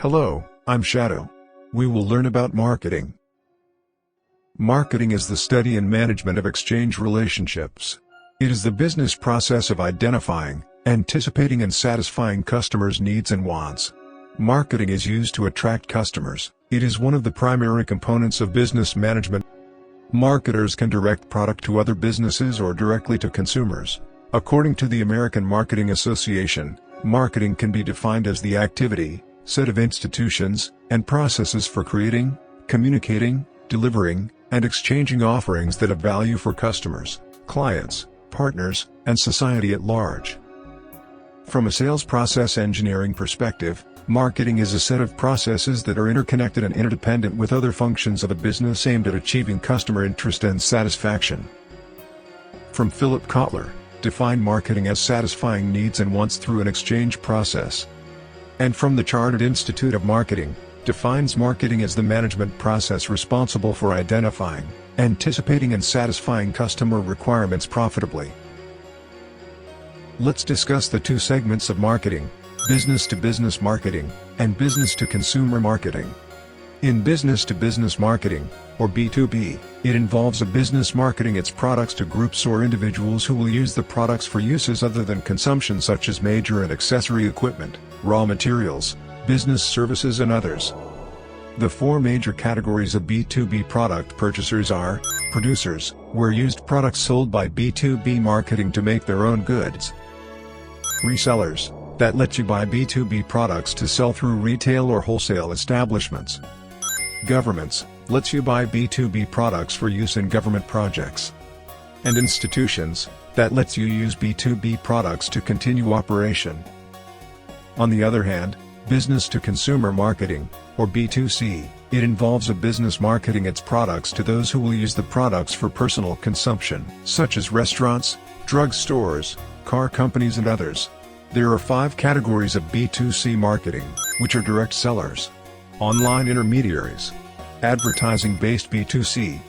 Hello, I'm Shadow. We will learn about marketing. Marketing is the study and management of exchange relationships. It is the business process of identifying, anticipating and satisfying customers' needs and wants. Marketing is used to attract customers. It is one of the primary components of business management. Marketers can direct product to other businesses or directly to consumers. According to the American Marketing Association, marketing can be defined as the activity, set of institutions, and processes for creating, communicating, delivering, and exchanging offerings that have value for customers, clients, partners, and society at large. From a sales process engineering perspective, marketing is a set of processes that are interconnected and interdependent with other functions of a business aimed at achieving customer interest and satisfaction. From Philip Kotler, define marketing as satisfying needs and wants through an exchange process. And from the Chartered Institute of Marketing, defines marketing as the management process responsible for identifying, anticipating and satisfying customer requirements profitably. Let's discuss the two segments of marketing, business-to-business marketing, and business-to-consumer marketing. In business-to-business marketing, or B2B, it involves a business marketing its products to groups or individuals who will use the products for uses other than consumption, such as major and accessory equipment, raw materials, business services and others. The four major categories of B2B product purchasers are: producers, where used products sold by B2B marketing to make their own goods; resellers, that let you buy B2B products to sell through retail or wholesale establishments; governments, lets you buy B2B products for use in government projects; and institutions, that lets you use B2B products to continue operation. On the other hand, business-to-consumer marketing, or B2C, it involves a business marketing its products to those who will use the products for personal consumption, such as restaurants, drug stores, car companies and others. There are 5 categories of B2C marketing, which are direct sellers, online intermediaries, advertising-based B2C,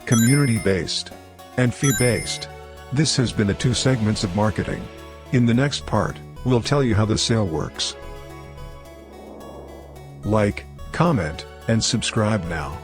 community-based, and fee-based. This has been the 2 segments of marketing. In the next part, we'll tell you how the sale works. Like, comment, and subscribe now.